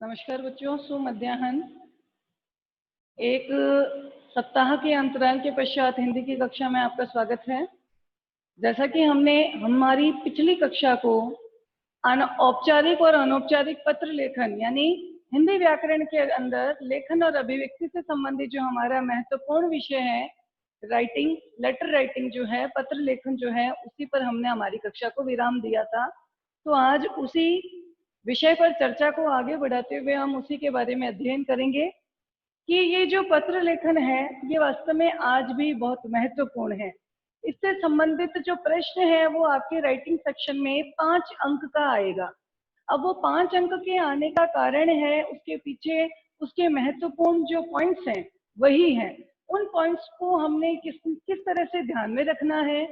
नमस्कार बच्चों, सुमध्याह्न। एक सप्ताह के अंतराल के पश्चात हिंदी की कक्षा में आपका स्वागत है। जैसा कि हमने हमारी पिछली कक्षा को औपचारिक और अनौपचारिक पत्र लेखन यानी हिंदी व्याकरण के अंदर लेखन और अभिव्यक्ति से संबंधित जो हमारा महत्वपूर्ण विषय है, राइटिंग, लेटर राइटिंग जो है, पत्र लेखन जो है, उसी पर हमने हमारी कक्षा को विराम दिया था। तो आज उसी विषय पर चर्चा को आगे बढ़ाते हुए हम उसी के बारे में अध्ययन करेंगे कि ये जो पत्र लेखन है ये वास्तव में आज भी बहुत महत्वपूर्ण है। इससे संबंधित जो प्रश्न है वो आपके राइटिंग सेक्शन में 5 अंक का आएगा। अब वो 5 अंक के आने का कारण है, उसके पीछे उसके महत्वपूर्ण जो पॉइंट्स हैं वही हैं। उन पॉइंट्स को हमने किस तरह से ध्यान में रखना है,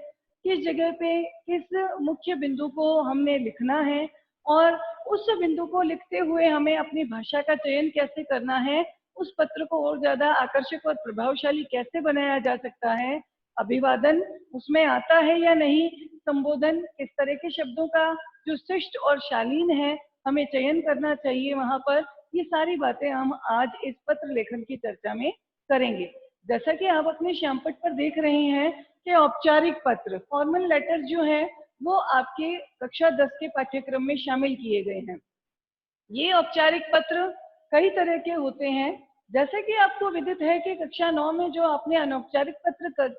किस जगह पे किस मुख्य बिंदु को हमने लिखना है और उस बिंदु को लिखते हुए हमें अपनी भाषा का चयन कैसे करना है, उस पत्र को और ज्यादा आकर्षक और प्रभावशाली कैसे बनाया जा सकता है, अभिवादन उसमें आता है या नहीं, संबोधन किस तरह के शब्दों का जो शिष्ट और शालीन है हमें चयन करना चाहिए वहां पर, ये सारी बातें हम आज इस पत्र लेखन की चर्चा में करेंगे। जैसा कि आप अपने श्यामपट पर देख रहे हैं कि औपचारिक पत्र, फॉर्मल लेटर जो है वो आपके कक्षा 10 के पाठ्यक्रम में शामिल किए गए हैं। ये औपचारिक पत्र कई तरह के होते हैं। जैसे कि आपको विदित है कि कक्षा 9 में जो आपने अनौपचारिक पत्र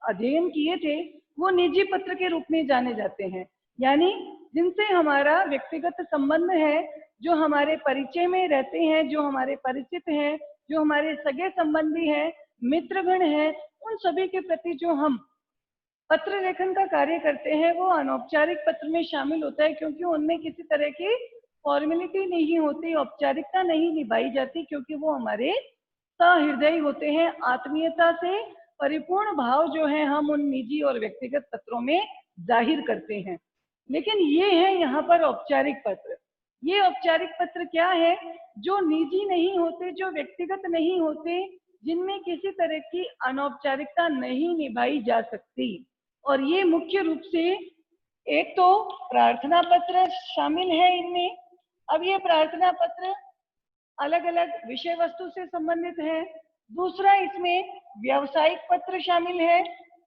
अध्ययन किए थे वो निजी पत्र के रूप में जाने जाते हैं, यानी जिनसे हमारा व्यक्तिगत संबंध है, जो हमारे परिचय में रहते हैं, जो हमारे परिचित हैं, जो हमारे सगे संबंधी हैं, मित्रगण हैं, उन सभी के प्रति जो हम पत्र लेखन का कार्य करते हैं वो अनौपचारिक पत्र में शामिल होता है, क्योंकि उनमें किसी तरह की फॉर्मेलिटी नहीं होती, औपचारिकता नहीं निभाई जाती, क्योंकि वो हमारे सहृदयी होते हैं। आत्मीयता से परिपूर्ण भाव जो है हम उन निजी और व्यक्तिगत पत्रों में जाहिर करते हैं। लेकिन ये है यहाँ पर औपचारिक पत्र। ये औपचारिक पत्र क्या है? जो निजी नहीं होते, जो व्यक्तिगत नहीं होते, जिनमें किसी तरह की अनौपचारिकता नहीं निभाई जा सकती। और ये मुख्य रूप से एक तो प्रार्थना पत्र शामिल है इनमें। अब ये प्रार्थना पत्र अलग अलग विषय वस्तु से संबंधित है। दूसरा, इसमें व्यावसायिक पत्र शामिल है।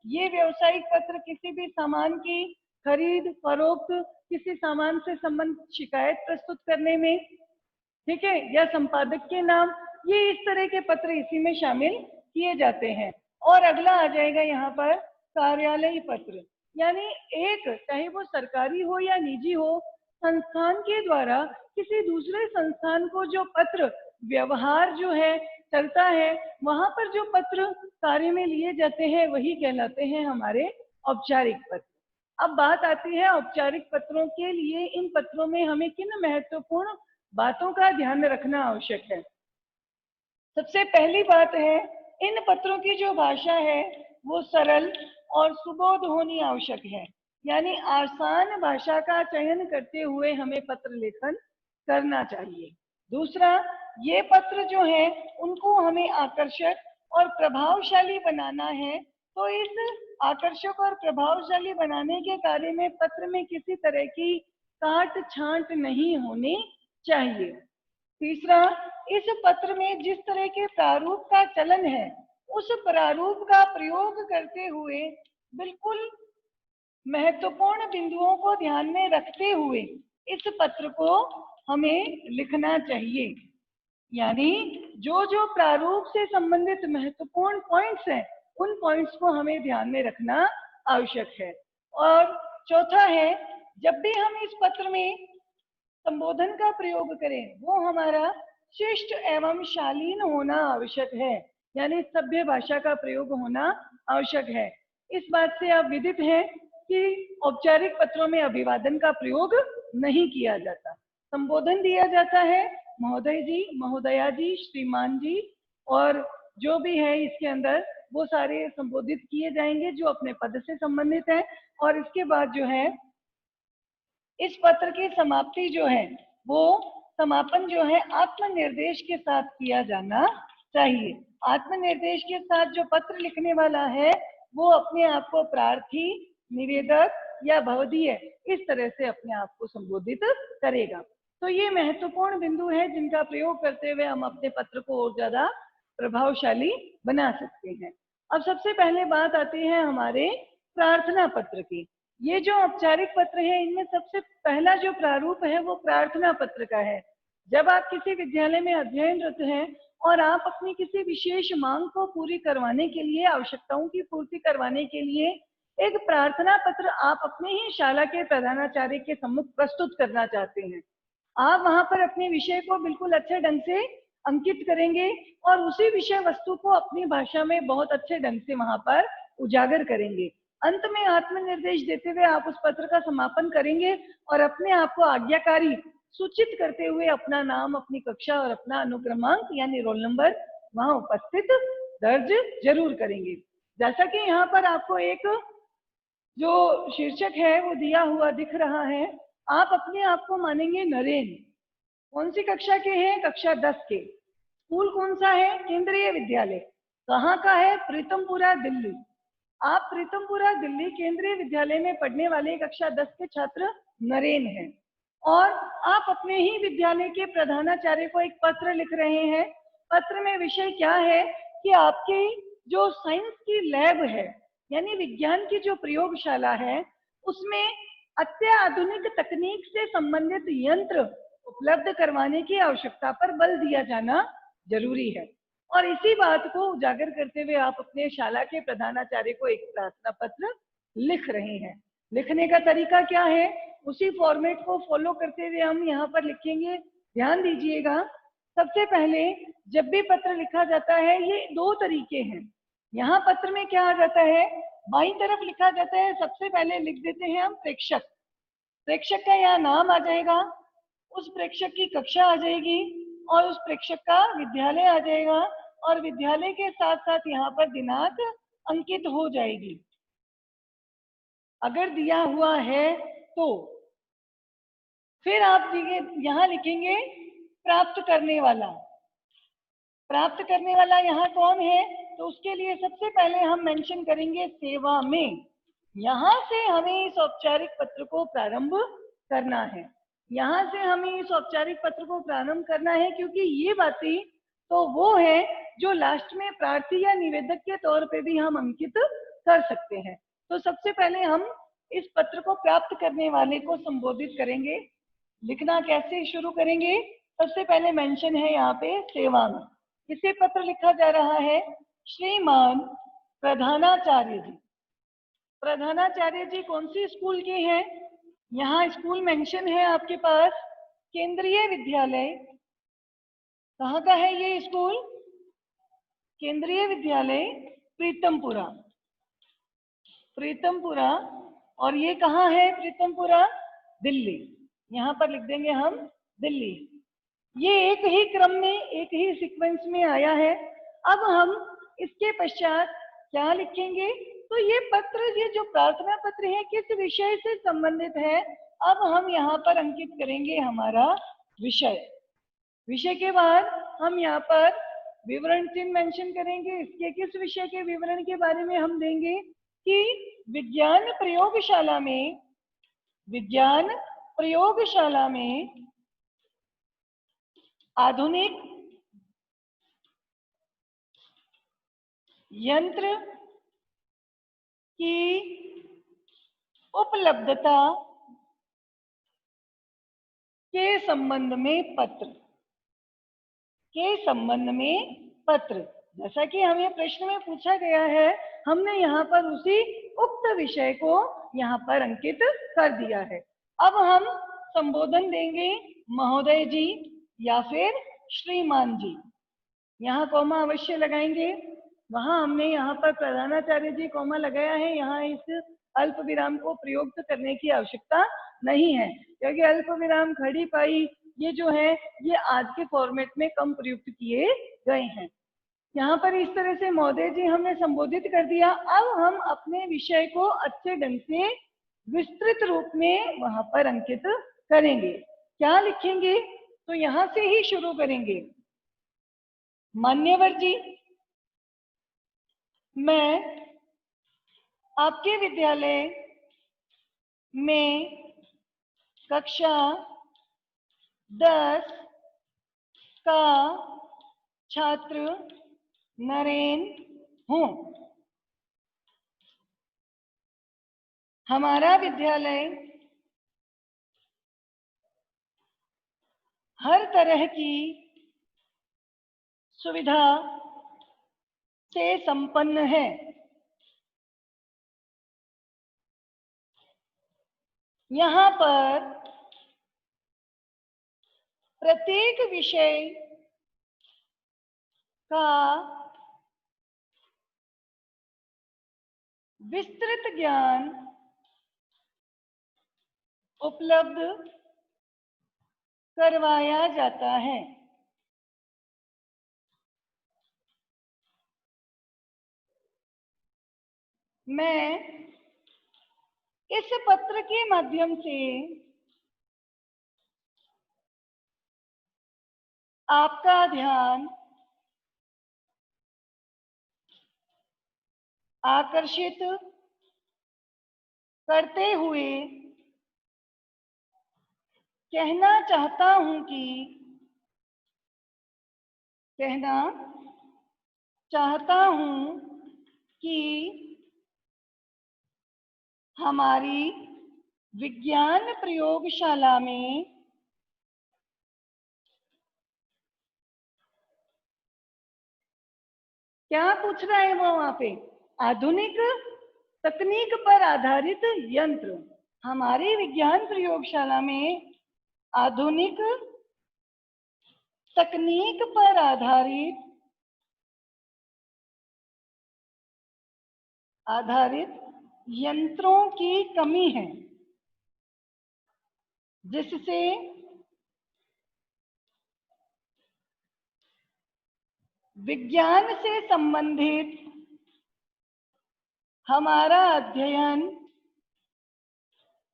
ये व्यावसायिक पत्र किसी भी सामान की खरीद फरोख्त, किसी सामान से संबंधित शिकायत प्रस्तुत करने में, ठीक है, या संपादक के नाम, ये इस तरह के पत्र इसी में शामिल किए जाते हैं। और अगला आ जाएगा यहाँ पर कार्यालयी पत्र, यानी एक, चाहे वो सरकारी हो या निजी हो, संस्थान के द्वारा किसी दूसरे संस्थान को जो पत्र व्यवहार जो है चलता है, वहां पर जो पत्र कार्य में लिए जाते हैं वही कहलाते हैं हमारे औपचारिक पत्र। अब बात आती है औपचारिक पत्रों के लिए इन पत्रों में हमें किन महत्वपूर्ण बातों का ध्यान रखना आवश्यक है। सबसे पहली बात है, इन पत्रों की जो भाषा है वो सरल और सुबोध होनी आवश्यक है, यानी आसान भाषा का चयन करते हुए हमें पत्र लेखन करना चाहिए। दूसरा, ये पत्र जो है उनको हमें आकर्षक और प्रभावशाली बनाना है, तो इस आकर्षक और प्रभावशाली बनाने के कार्य में पत्र में किसी तरह की काट छांट नहीं होनी चाहिए। तीसरा, इस पत्र में जिस तरह के प्रारूप का चलन है उस प्रारूप का प्रयोग करते हुए बिल्कुल महत्वपूर्ण बिंदुओं को ध्यान में रखते हुए इस पत्र को हमें लिखना चाहिए, यानी जो जो प्रारूप से संबंधित महत्वपूर्ण पॉइंट्स हैं उन पॉइंट्स को हमें ध्यान में रखना आवश्यक है। और चौथा है, जब भी हम इस पत्र में संबोधन का प्रयोग करें वो हमारा शिष्ट एवं शालीन होना आवश्यक है, यानी सभ्य भाषा का प्रयोग होना आवश्यक है। इस बात से आप विदित हैं कि औपचारिक पत्रों में अभिवादन का प्रयोग नहीं किया जाता, संबोधन दिया जाता है महोदय जी, महोदया जी, श्रीमान जी, और जो भी है इसके अंदर वो सारे संबोधित किए जाएंगे जो अपने पद से संबंधित है। और इसके बाद जो है इस पत्र की समाप्ति जो है वो समापन जो है आत्मनिर्देश के साथ किया जाना चाहिए। आत्मनिर्देश के साथ जो पत्र लिखने वाला है वो अपने आप को प्रार्थी, निवेदक या भवदीय इस तरह से अपने आप को संबोधित करेगा। तो ये महत्वपूर्ण बिंदु है जिनका प्रयोग करते हुए हम अपने पत्र को और ज्यादा प्रभावशाली बना सकते हैं। अब सबसे पहले बात आती है हमारे प्रार्थना पत्र की। ये जो औपचारिक पत्र है, इनमें सबसे पहला जो प्रारूप है वो प्रार्थना पत्र का है। जब आप किसी विद्यालय में अध्ययनरत हैं और आप अपनी किसी विशेष मांग को पूरी करवाने के लिए, आवश्यकताओं की पूर्ति करवाने के लिए एक प्रार्थना पत्र आप अपने ही शाला के प्रधानाचार्य के सम्मुख प्रस्तुत करना चाहते हैं। आप वहां पर अपने विषय को बिल्कुल अच्छे ढंग से अंकित करेंगे और उसी विषय वस्तु को अपनी भाषा में बहुत अच्छे ढंग से वहां पर उजागर करेंगे। अंत में आत्मनिर्देश देते हुए आप उस पत्र का समापन करेंगे और अपने आप को आज्ञाकारी सूचित करते हुए अपना नाम, अपनी कक्षा और अपना अनुक्रमांक यानी रोल नंबर वहां उपस्थित दर्ज जरूर करेंगे। जैसा कि यहाँ पर आपको एक जो शीर्षक है वो दिया हुआ दिख रहा है, आप अपने आप को मानेंगे नरेन। कौन सी कक्षा के हैं? कक्षा 10 के। स्कूल कौन सा है? केंद्रीय विद्यालय। कहाँ का है? प्रीतमपुरा, दिल्ली। आप प्रीतमपुरा दिल्ली केंद्रीय विद्यालय में पढ़ने वाले कक्षा 10 के छात्र नरेन हैं और आप अपने ही विद्यालय के प्रधानाचार्य को एक पत्र लिख रहे हैं। पत्र में विषय क्या है कि आपकी जो साइंस की लैब है यानी विज्ञान की जो प्रयोगशाला है उसमें अत्याधुनिक तकनीक से संबंधित यंत्र उपलब्ध करवाने की आवश्यकता पर बल दिया जाना जरूरी है। और इसी बात को उजागर करते हुए आप अपने शाला के प्रधानाचार्य को एक प्रार्थना पत्र लिख रहे हैं। लिखने का तरीका क्या है, उसी फॉर्मेट को फॉलो करते हुए हम यहाँ पर लिखेंगे। ध्यान दीजिएगा, सबसे पहले जब भी पत्र लिखा जाता है ये दो तरीके हैं। यहाँ पत्र में क्या आ जाता है, बाईं तरफ लिखा जाता है, सबसे पहले लिख देते हैं हम प्रेक्षक। प्रेक्षक का यहाँ नाम आ जाएगा, उस प्रेक्षक की कक्षा आ जाएगी और उस प्रेक्षक का विद्यालय आ जाएगा और विद्यालय के साथ साथ यहाँ पर दिनांक अंकित हो जाएगी अगर दिया हुआ है तो। फिर आप यहाँ लिखेंगे प्राप्त करने वाला। प्राप्त करने वाला यहाँ कौन है, तो उसके लिए सबसे पहले हम मेंशन करेंगे सेवा में। यहाँ से हमें इस औपचारिक पत्र को प्रारंभ करना है। यहाँ से हमें इस औपचारिक पत्र को प्रारंभ करना है क्योंकि ये बातें तो वो है जो लास्ट में प्रार्थी या निवेदक के तौर पे भी हम अंकित कर सकते हैं। तो सबसे पहले हम इस पत्र को प्राप्त करने वाले को संबोधित करेंगे। लिखना कैसे शुरू करेंगे, सबसे पहले मेंशन है यहाँ पे सेवा में। इसे पत्र लिखा जा रहा है श्रीमान प्रधानाचार्य जी। प्रधानाचार्य जी कौन सी स्कूल के हैं, यहाँ स्कूल मेंशन है आपके पास केंद्रीय विद्यालय। कहाँ का है ये स्कूल, केंद्रीय विद्यालय प्रीतमपुरा। प्रीतमपुरा, और ये कहाँ है प्रीतमपुरा, दिल्ली। यहाँ पर लिख देंगे हम दिल्ली। ये एक ही क्रम में, एक ही सीक्वेंस में आया है। अब हम इसके पश्चात क्या लिखेंगे, तो ये पत्र, ये जो प्रार्थना पत्र है किस विषय से संबंधित है, अब हम यहाँ पर अंकित करेंगे हमारा विषय। विषय के बाद हम यहाँ पर विवरण चिन्ह मेंशन करेंगे। इसके किस विषय के विवरण के बारे में हम देंगे कि विज्ञान प्रयोगशाला में, विज्ञान प्रयोगशाला में आधुनिक यंत्र की उपलब्धता के संबंध में पत्र, के संबंध में पत्र। जैसा कि हमें प्रश्न में पूछा गया है, हमने यहाँ पर उसी उक्त विषय को यहाँ पर अंकित कर दिया है। अब हम संबोधन देंगे महोदय जी या फिर श्रीमान जी। यहाँ कॉमा अवश्य लगाएंगे। वहां हमने यहाँ पर प्रधानाचार्य जी कॉमा लगाया है, यहाँ इस अल्प विराम को प्रयुक्त करने की आवश्यकता नहीं है क्योंकि अल्प विराम, खड़ी पाई ये जो है ये आज के फॉर्मेट में कम प्रयुक्त किए गए हैं। यहाँ पर इस तरह से महोदय जी हमने संबोधित कर दिया। अब हम अपने विषय को अच्छे ढंग से विस्तृत रूप में वहां पर अंकित करेंगे। क्या लिखेंगे, तो यहाँ से ही शुरू करेंगे। मान्यवर जी, मैं आपके विद्यालय में कक्षा 10 का छात्र नरेन हूँ। हमारा विद्यालय हर तरह की सुविधा से संपन्न है। यहाँ पर प्रत्येक विषय का विस्तृत ज्ञान उपलब्ध करवाया जाता है। मैं इस पत्र के माध्यम से आपका ध्यान आकर्षित करते हुए कहना चाहता हूं कि हमारी विज्ञान प्रयोगशाला में क्या पूछ रहा है वो वहां पे? आधुनिक तकनीक पर आधारित यंत्र। हमारी विज्ञान प्रयोगशाला में आधुनिक तकनीक पर आधारित यंत्रों की कमी है, जिससे विज्ञान से संबंधित हमारा अध्ययन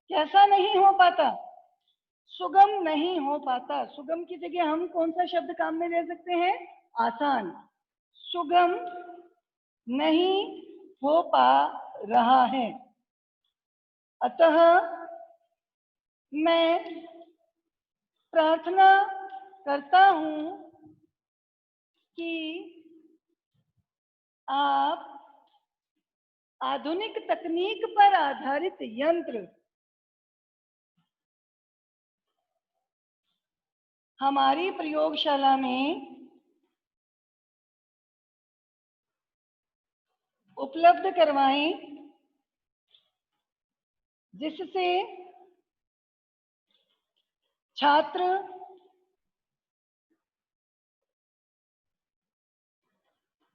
कैसा नहीं हो पाता? सुगम नहीं हो पाता। सुगम की जगह हम कौन सा शब्द काम में ले सकते हैं? आसान। सुगम नहीं हो पा रहा है। अतः मैं प्रार्थना करता हूं कि आप आधुनिक तकनीक पर आधारित यंत्र हमारी प्रयोगशाला में उपलब्ध करवाएं, जिससे छात्र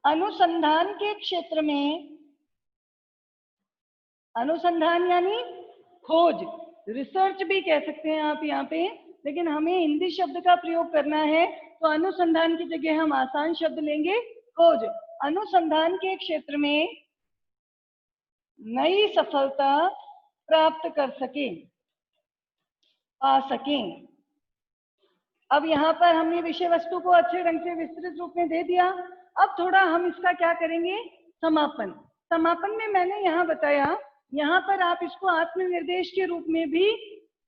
अनुसंधान के क्षेत्र में, अनुसंधान यानी खोज, रिसर्च भी कह सकते हैं आप यहाँ पे, लेकिन हमें हिंदी शब्द का प्रयोग करना है, तो अनुसंधान की जगह हम आसान शब्द लेंगे, खोज। अनुसंधान के क्षेत्र में नई सफलता प्राप्त कर सकें, पा सकें। अब यहाँ पर हमने विषय वस्तु को अच्छे ढंग से विस्तृत रूप में दे दिया। अब थोड़ा हम इसका क्या करेंगे? समापन। समापन में मैंने यहाँ बताया, यहाँ पर आप इसको आत्मनिर्देश के रूप में भी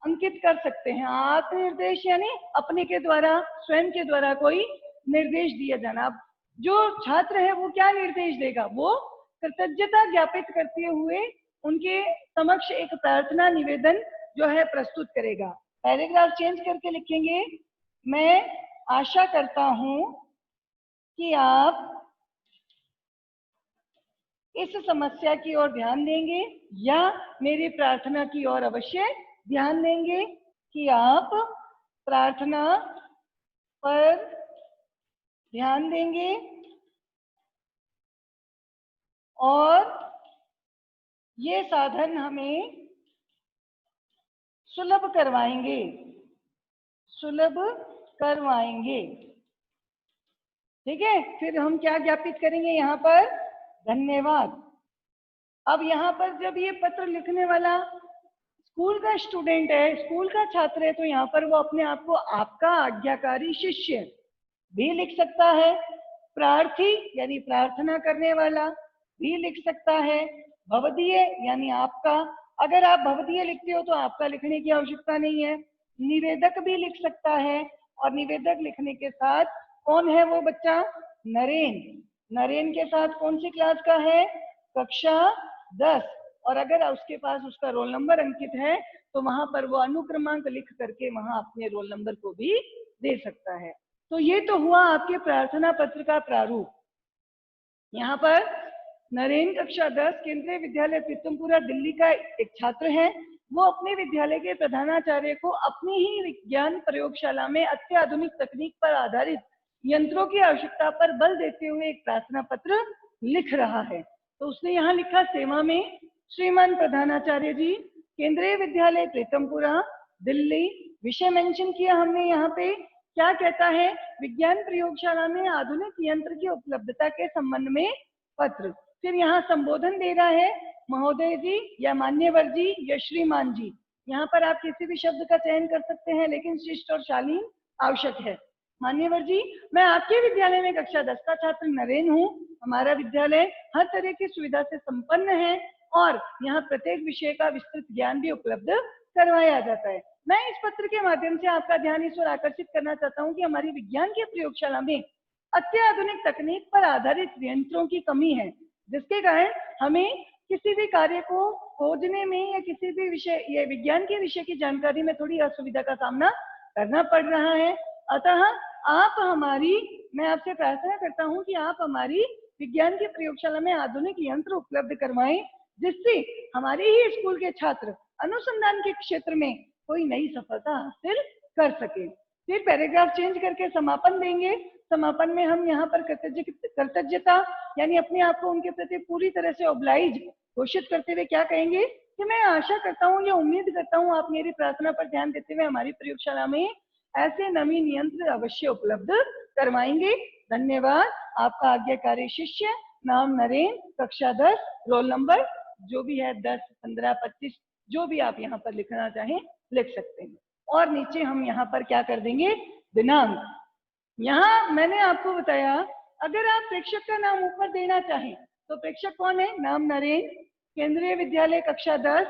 अंकित कर सकते हैं। आत्मनिर्देश यानी अपने के द्वारा, स्वयं के द्वारा कोई निर्देश दिया जाना। अब जो छात्र है वो क्या निर्देश देगा? वो कृतज्ञता ज्ञापित करते हुए उनके समक्ष एक प्रार्थना निवेदन जो है प्रस्तुत करेगा। पैराग्राफ चेंज करके लिखेंगे, मैं आशा करता हूं कि आप इस समस्या की ओर ध्यान देंगे, या मेरी प्रार्थना की ओर अवश्य ध्यान देंगे कि आप प्रार्थना पर ध्यान देंगे और ये साधन हमें सुलभ करवाएंगे, सुलभ करवाएंगे। ठीक है, फिर हम क्या ज्ञापित करेंगे यहाँ पर? धन्यवाद। अब यहाँ पर जब ये पत्र लिखने वाला स्कूल का स्टूडेंट है, स्कूल का छात्र है, तो यहाँ पर वो अपने आप को आपका आज्ञाकारी शिष्य भी लिख सकता है, प्रार्थी यानी प्रार्थना करने वाला भी लिख सकता है, भवदीय यानी आपका। अगर आप भवदीय लिखते हो तो आपका लिखने की आवश्यकता नहीं है, निवेदक भी लिख सकता है, और निवेदक लिखने के साथ कौन है वो बच्चा? नरेन। नरेन के साथ कौन सी क्लास का है? कक्षा 10। और अगर उसके पास उसका रोल नंबर अंकित है तो वहां पर वो अनुक्रमांक लिख करके वहां अपने रोल नंबर को भी दे सकता है। तो ये तो हुआ आपके प्रार्थना पत्र का प्रारूप। यहाँ पर नरेन कक्षा 10 केंद्रीय विद्यालय प्रीतमपुरा दिल्ली का एक छात्र है। वो अपने विद्यालय के प्रधानाचार्य को अपनी ही विज्ञान प्रयोगशाला में अत्याधुनिक तकनीक पर आधारित यंत्रों की आवश्यकता पर बल देते हुए एक प्रार्थना पत्र लिख रहा है। तो उसने यहाँ लिखा, सेवा में श्रीमान प्रधानाचार्य जी, केंद्रीय विद्यालय प्रीतमपुरा दिल्ली। विषय मेंशन किया हमने यहाँ पे, क्या कहता है? विज्ञान प्रयोगशाला में आधुनिक यंत्र की उपलब्धता के संबंध में पत्र। फिर यहाँ संबोधन दे रहा है, महोदय जी या मान्यवर जी या श्रीमान जी। यहाँ पर आप किसी भी शब्द का चयन कर सकते हैं, लेकिन शिष्ट और शालीन आवश्यक है। मान्यवर जी, मैं आपके विद्यालय में कक्षा 10 का छात्र नरेन हूँ। हमारा विद्यालय हर तरह की सुविधा से संपन्न है और यहाँ प्रत्येक विषय का विस्तृत ज्ञान भी उपलब्ध करवाया जाता है। मैं इस पत्र के माध्यम से आपका ध्यान इस ओर आकर्षित करना चाहता हूँ कि हमारी विज्ञान की प्रयोगशाला में अत्याधुनिक तकनीक पर आधारित यंत्रों की कमी है, जिसके कारण हमें किसी भी कार्य को खोजने में या किसी भी विषय या विज्ञान के विषय की जानकारी में थोड़ी असुविधा का सामना करना पड़ रहा है। अतः आप हमारी, मैं आपसे प्रार्थना करता हूँ कि आप हमारी विज्ञान की प्रयोगशाला में आधुनिक यंत्र उपलब्ध करवाएं, जिससे हमारे ही स्कूल के छात्र अनुसंधान के क्षेत्र में कोई नई सफलता हासिल कर सके। फिर पैराग्राफ चेंज करके समापन देंगे। समापन में हम यहाँ पर कृतज्ञता यानी अपने आप को उनके प्रति पूरी तरह से ऑब्लाइज घोषित करते हुए क्या कहेंगे कि मैं आशा करता हूँ या उम्मीद करता हूँ आप मेरी प्रार्थना पर ध्यान देते हुए हमारी प्रयोगशाला में ऐसे नवीन यंत्र अवश्य उपलब्ध करवाएंगे। धन्यवाद। आपका आज्ञाकारी शिष्य, नाम नरेन, कक्षा 10, रोल नंबर जो भी है 10, 15, 25, जो भी आप यहाँ पर लिखना चाहें लिख सकते हैं। और नीचे हम यहाँ पर क्या कर देंगे? दिनांक। यहाँ मैंने आपको बताया, अगर आप प्रेक्षक का नाम ऊपर देना चाहें तो प्रेक्षक कौन है? नाम नरेन, केंद्रीय विद्यालय कक्षा 10,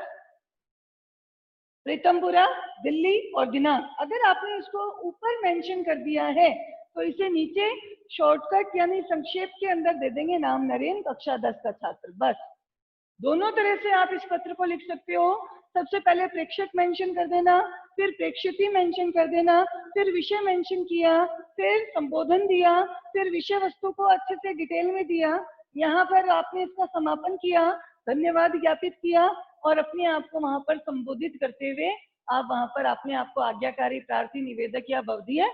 प्रीतमपुरा दिल्ली, और दिनांक। अगर आपने इसको ऊपर मेंशन कर दिया है तो इसे नीचे शॉर्टकट यानी संक्षेप के अंदर दे देंगे, नाम नरेन, कक्षा 10 का छात्र। बस दोनों तरह से आप इस पत्र को लिख सकते हो। सबसे पहले प्रेक्षक मेंशन कर देना, फिर प्रेक्षिती मेंशन कर देना, फिर विषय मेंशन किया, फिर संबोधन दिया, फिर विषय वस्तु को अच्छे से डिटेल में दिया। यहाँ पर आपने इसका समापन किया, धन्यवाद ज्ञापित किया और अपने आप को वहां पर संबोधित करते हुए आप वहां पर अपने आप को आज्ञाकारी, प्रार्थी, निवेदक या भवदीय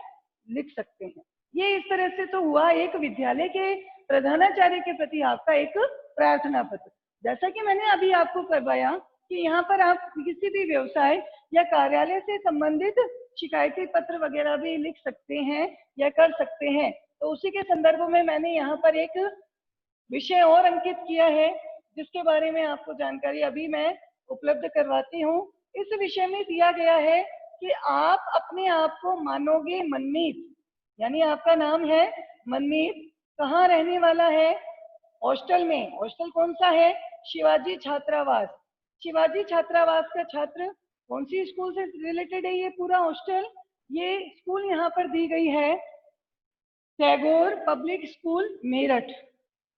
लिख सकते हैं। ये इस तरह से तो हुआ एक विद्यालय के प्रधानाचार्य के प्रति आपका एक प्रार्थना पत्र। जैसा कि मैंने अभी आपको करवाया कि यहाँ पर आप किसी भी व्यवसाय या कार्यालय से संबंधित शिकायती पत्र वगैरह भी लिख सकते हैं या कर सकते हैं। तो उसी के संदर्भ में मैंने यहाँ पर एक विषय और अंकित किया है, जिसके बारे में आपको जानकारी अभी मैं उपलब्ध करवाती हूँ। इस विषय में दिया गया है कि आप अपने आप को मानोगे मनमीत, यानी आपका नाम है मनमीत, कहाँ रहने वाला है? हॉस्टल में। हॉस्टल कौन सा है? शिवाजी छात्रावास। शिवाजी छात्रावास का छात्र कौन सी स्कूल से रिलेटेड है ये पूरा हॉस्टल? ये स्कूल यहाँ पर दी गई है टैगोर पब्लिक स्कूल मेरठ।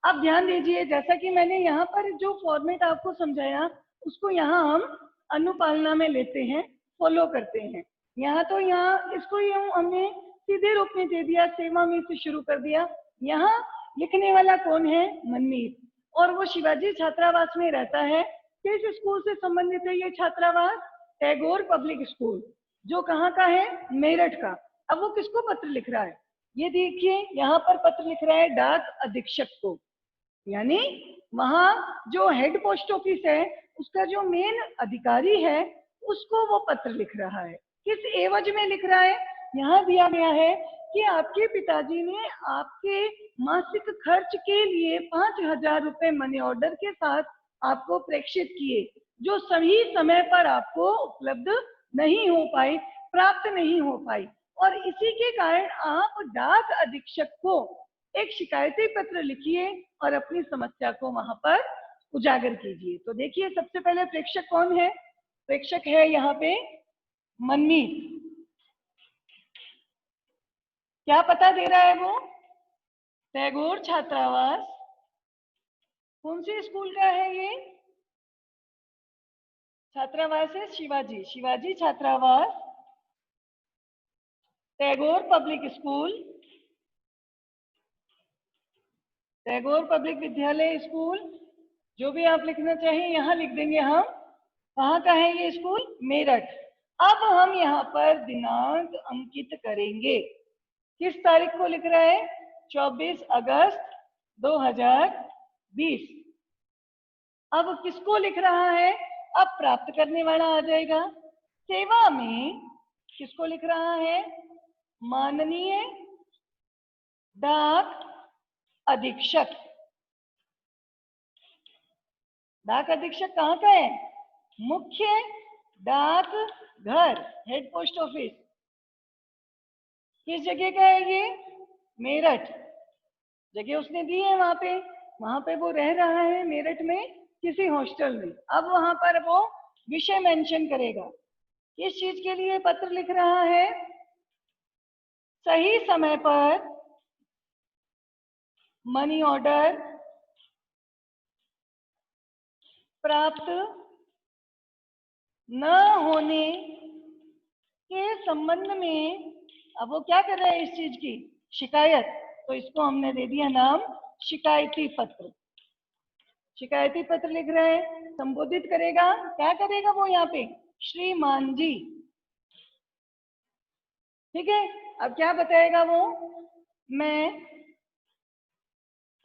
अब ध्यान दीजिए, जैसा कि मैंने यहाँ पर जो फॉर्मेट आपको समझाया उसको यहाँ हम अनुपालना में लेते हैं, फॉलो करते हैं। यहाँ तो यहाँ इसको हमने सीधे रूप में दे दिया, सेवा में से शुरू कर दिया। यहाँ लिखने वाला कौन है? मनमीत, और वो शिवाजी छात्रावास में रहता है। किस स्कूल से संबंधित है ये छात्रावास? टैगोर पब्लिक स्कूल, जो कहाँ का है? मेरठ का। अब वो किसको पत्र लिख रहा है? ये देखिए, यहाँ पर पत्र लिख रहा है डाक अधीक्षक को, यानी वहां जो हेड पोस्ट ऑफिस है उसका जो मेन अधिकारी है उसको वो पत्र लिख रहा है। किस एवज में लिख रहा है? यहाँ दिया गया है कि आपके पिताजी ने आपके मासिक खर्च के लिए 5,000 रुपए मनी ऑर्डर के साथ आपको प्रेषित किए, जो सही समय पर आपको उपलब्ध नहीं हो पाई, प्राप्त नहीं हो पाई, और इसी के कारण आप डाक अधीक्षक को एक शिकायती पत्र लिखिए और अपनी समस्या को वहां पर उजागर कीजिए। तो देखिए, सबसे पहले प्रेक्षक कौन है? प्रेक्षक है यहाँ पे मनमीत। क्या पता दे रहा है वो? टैगोर छात्रावास। कौन से स्कूल का है ये? छात्रावास है शिवाजी, शिवाजी छात्रावास, Tagore public school, Tagore public विद्यालय स्कूल। जो भी आप लिखना चाहिए यहाँ लिख देंगे हम। कहाँ का है ये स्कूल? मेरठ। अब हम यहाँ पर दिनांक अंकित करेंगे। किस तारीख को लिख रहा है? 24 अगस्त 2020। अब किसको लिख रहा है? अब प्राप्त करने वाला आ जाएगा। सेवा में किसको लिख रहा है? माननीय डाक अधीक्षक। डाक अधीक्षक कहाँ का है? मुख्य डाक घर, हेड पोस्ट ऑफिस। किस जगह का है ये? मेरठ। जगह उसने दी है वहां पे वो रह रहा है मेरठ में किसी हॉस्टल में। अब वहां पर वो विषय मेंशन करेगा। किस चीज के लिए पत्र लिख रहा है? सही समय पर मनी ऑर्डर प्राप्त न होने के संबंध में। अब वो क्या कर रहा है इस चीज की? शिकायत। तो इसको हमने दे दिया नाम शिकायती पत्र। शिकायती पत्र लिख रहा है, संबोधित करेगा। क्या करेगा वो यहाँ पे? श्रीमान जी। ठीक है। अब क्या बताएगा वो? मैं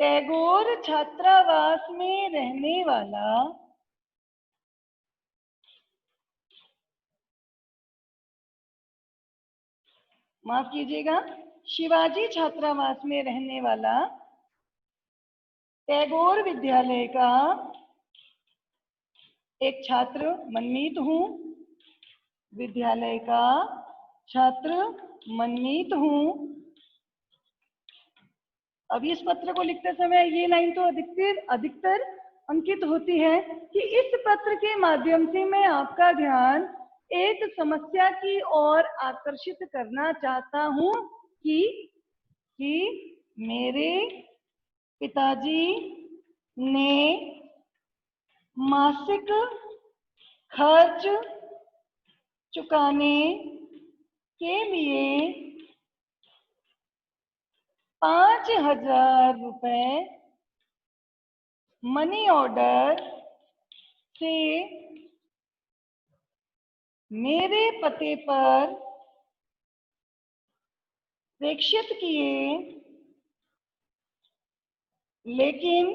टैगोर छात्रावास में रहने वाला माफ कीजिएगा, शिवाजी छात्रावास में रहने वाला टैगोर विद्यालय का एक छात्र मनमीत हूँ। विद्यालय का छात्र मनमीत हूँ। अब इस पत्र को लिखते समय ये लाइन तो अधिकतर अंकित होती है कि इस पत्र के माध्यम से मैं आपका ध्यान एक समस्या की ओर आकर्षित करना चाहता हूँ कि मेरे पिताजी ने मासिक खर्च चुकाने के लिए 5,000 रुपए मनी ऑर्डर से मेरे पते पर प्रेषित किए, लेकिन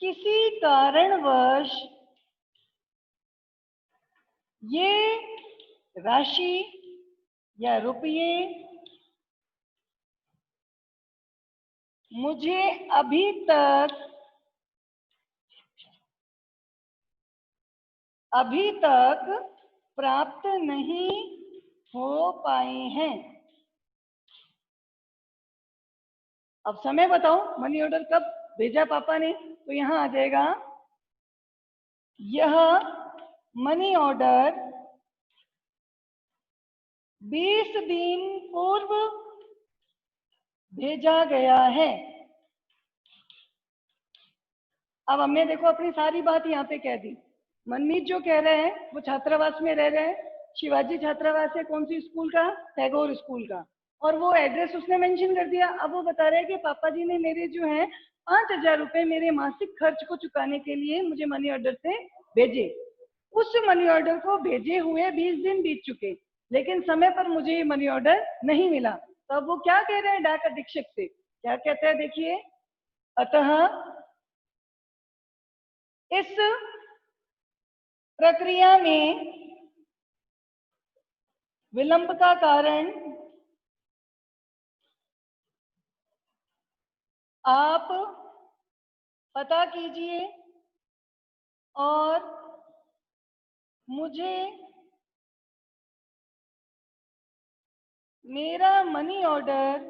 किसी कारणवश ये राशि या रुपये मुझे अभी तक प्राप्त नहीं हो पाए हैं। अब समय बताओ, मनी ऑर्डर कब भेजा पापा ने? तो यहाँ आ जाएगा, यह मनी ऑर्डर 20 दिन पूर्व भेजा गया है। अब हमने देखो अपनी सारी बात यहाँ पे कह दी। मनमीत जो कह रहे हैं वो छात्रावास में रह रहे हैं। शिवाजी छात्रावास है कौन सी स्कूल का? टैगोर स्कूल का। और वो एड्रेस उसने मेंशन कर दिया। अब वो बता रहे हैं कि पापा जी ने मेरे जो है 5,000 रुपए मेरे मासिक खर्च को चुकाने के लिए मुझे मनी ऑर्डर से भेजे। उस मनी ऑर्डर को भेजे हुए 20 दिन बीत चुके, लेकिन समय पर मुझे ये मनी ऑर्डर नहीं मिला। तो अब वो क्या कह रहे हैं डाक अधीक्षक से? क्या कहते हैं देखिए, अतः इस प्रक्रिया में विलंब का कारण आप पता कीजिए और मुझे मेरा मनी ऑर्डर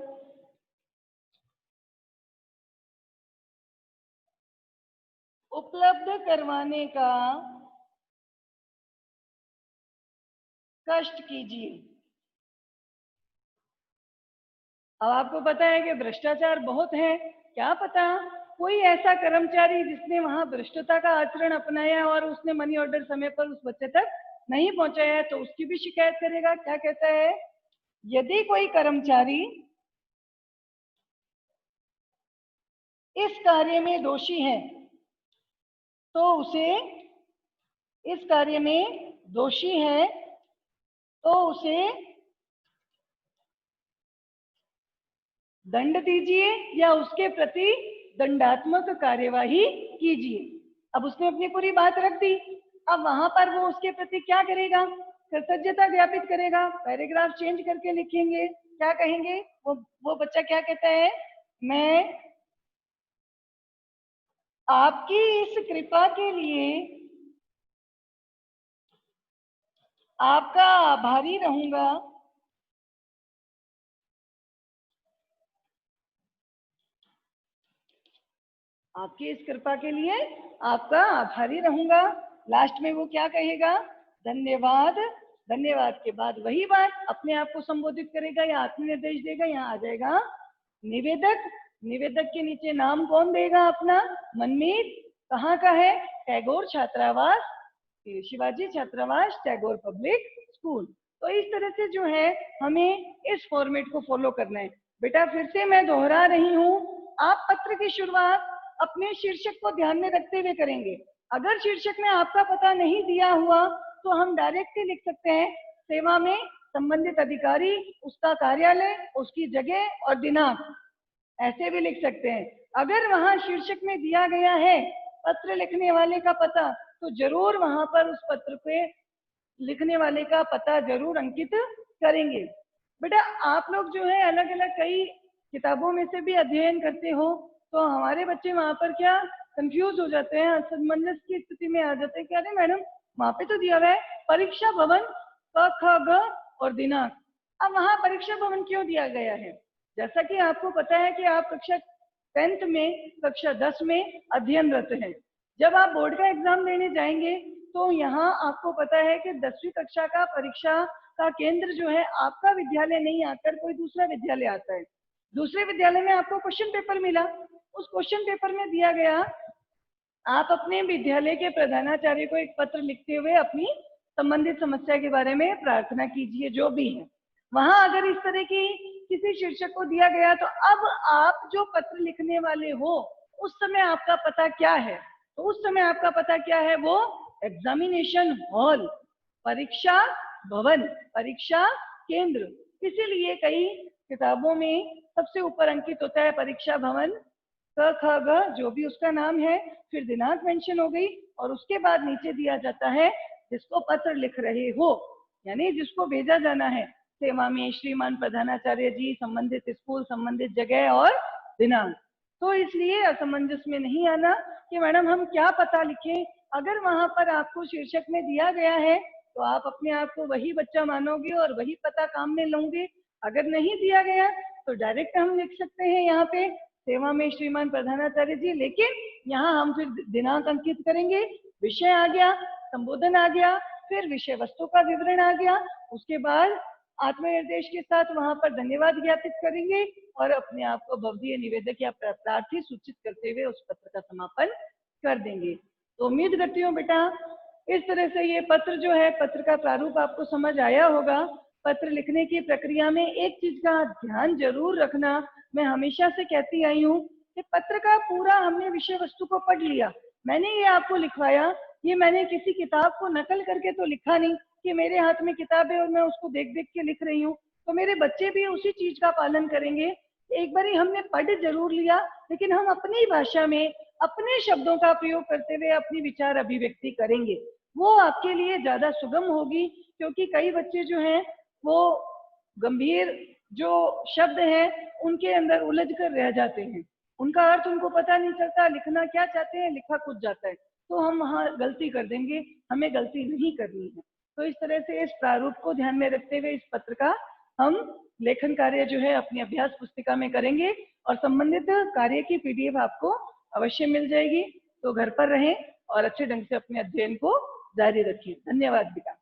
उपलब्ध करवाने का कष्ट कीजिए। अब आपको पता है कि भ्रष्टाचार बहुत है, क्या पता कोई ऐसा कर्मचारी जिसने वहां भ्रष्टता का आचरण अपनाया और उसने मनी ऑर्डर समय पर उस बच्चे तक नहीं पहुंचाया तो उसकी भी शिकायत करेगा। क्या कहता है, यदि कोई कर्मचारी इस कार्य में दोषी है तो उसे इस कार्य में दोषी है तो उसे दंड दीजिए या उसके प्रति दंडात्मक कार्यवाही कीजिए। अब उसने अपनी पूरी बात रख दी, अब वहां पर वो उसके प्रति क्या करेगा, कृतज्ञता ज्ञापित करेगा। पैराग्राफ चेंज करके लिखेंगे, क्या कहेंगे, वो बच्चा क्या कहता है, मैं आपकी इस कृपा के लिए आपका आभारी रहूंगा। आपकी इस कृपा के लिए आपका आभारी रहूंगा। लास्ट में वो क्या कहेगा, धन्यवाद। धन्यवाद के बाद वही बात अपने आप को संबोधित करेगा या आत्मनिर्देश देगा। यहाँ आ जाएगा निवेदक। निवेदक के नीचे नाम कौन देगा अपना, मनमीत। कहाँ का है, टैगोर छात्रावास, शिवाजी छात्रावास, टैगोर पब्लिक स्कूल। तो इस तरह से जो है हमें इस फॉर्मेट को फॉलो करना है। बेटा फिर से मैं दोहरा रही हूँ, आप पत्र की शुरुआत अपने शीर्षक को ध्यान में रखते हुए करेंगे। अगर शीर्षक में आपका पता नहीं दिया हुआ तो हम डायरेक्ट ही लिख सकते हैं सेवा में संबंधित अधिकारी, उसका कार्यालय, उसकी जगह और दिनांक, ऐसे भी लिख सकते हैं। अगर वहां शीर्षक में दिया गया है पत्र लिखने वाले का पता तो जरूर वहां पर उस पत्र पे लिखने वाले का पता जरूर अंकित करेंगे। बेटा आप लोग जो है अलग अलग कई किताबों में से भी अध्ययन करते हो तो हमारे बच्चे वहां पर क्या कंफ्यूज हो जाते हैं, असमंजस की स्थिति में आ जाते हैं कि अरे मैडम वहां पे तो दिया हुआ है परीक्षा भवन क ख ग और दिनांक, अब वहां परीक्षा भवन क्यों दिया गया है। जैसा कि आपको पता है कि आप कक्षा 10th में, कक्षा 10 में अध्ययनरत हैं। जब आप बोर्ड का एग्जाम देने जाएंगे तो यहाँ आपको पता है कि 10वीं कक्षा का परीक्षा का केंद्र जो है आपका विद्यालय नहीं आकर कोई दूसरा विद्यालय आता है। दूसरे विद्यालय में आपको क्वेश्चन पेपर मिला, उस क्वेश्चन पेपर में दिया गया आप अपने विद्यालय के प्रधानाचार्य को एक पत्र लिखते हुए अपनी संबंधित समस्या के बारे में प्रार्थना कीजिए, जो भी है। वहां अगर इस तरह की किसी शीर्षक को दिया गया तो अब आप जो पत्र लिखने वाले हो उस समय आपका पता क्या है, तो उस समय आपका पता क्या है, वो एग्जामिनेशन हॉल, परीक्षा भवन, परीक्षा केंद्र। इसीलिए कई किताबों में सबसे ऊपर अंकित होता है परीक्षा भवन क ख ग, जो भी उसका नाम है, फिर दिनांक मेंशन हो गई और उसके बाद नीचे दिया जाता है जिसको पत्र लिख रहे हो, यानी जिसको भेजा जाना है, सेवा में श्रीमान प्रधानाचार्य जी, संबंधित स्कूल, संबंधित जगह और दिनांक। तो इसलिए असमंजस में नहीं आना कि मैडम हम क्या पता लिखें। अगर वहां पर आपको शीर्षक में दिया गया है तो आप अपने आप को वही बच्चा मानोगे और वही पता काम में लोगे। अगर नहीं दिया गया तो डायरेक्ट हम लिख सकते हैं यहाँ पे सेवा में श्रीमान प्रधानाचार्य जी, लेकिन यहाँ हम फिर दिनांक अंकित करेंगे, विषय आ गया, संबोधन आ गया, फिर विषय वस्तु का विवरण आ गया, उसके बाद आत्मनिर्देश के साथ वहां पर धन्यवाद ज्ञापित करेंगे और अपने आप को भवदीय निवेदक या प्रार्थी सूचित करते हुए उस पत्र का समापन कर देंगे। तो उम्मीद करती हूँ बेटा इस तरह से ये पत्र जो है, पत्र का प्रारूप आपको समझ आया होगा। पत्र लिखने की प्रक्रिया में एक चीज का ध्यान जरूर रखना, मैं हमेशा से कहती आई हूँ कि पत्र का पूरा हमने विषय वस्तु को पढ़ लिया, मैंने ये आपको लिखवाया, ये मैंने किसी किताब को नकल करके तो लिखा नहीं कि मेरे हाथ में किताब है और मैं उसको देख देख के लिख रही हूँ, तो मेरे बच्चे भी उसी चीज का पालन करेंगे। एक बार हमने पढ़ जरूर लिया लेकिन हम अपनी भाषा में अपने शब्दों का प्रयोग करते हुए अपनी विचार अभिव्यक्ति करेंगे, वो आपके लिए ज्यादा सुगम होगी। क्योंकि कई बच्चे जो हैं वो गंभीर जो शब्द हैं उनके अंदर उलझ कर रह जाते हैं, उनका अर्थ उनको पता नहीं चलता, लिखना क्या चाहते हैं लिखा कुछ जाता है, तो हम वहाँ गलती कर देंगे, हमें गलती नहीं करनी है। तो इस तरह से इस प्रारूप को ध्यान में रखते हुए इस पत्र का हम लेखन कार्य जो है अपनी अभ्यास पुस्तिका में करेंगे और संबंधित कार्य की PDF आपको अवश्य मिल जाएगी। तो घर पर रहें और अच्छे ढंग से अपने अध्ययन को जारी रखिए। धन्यवाद बेटा।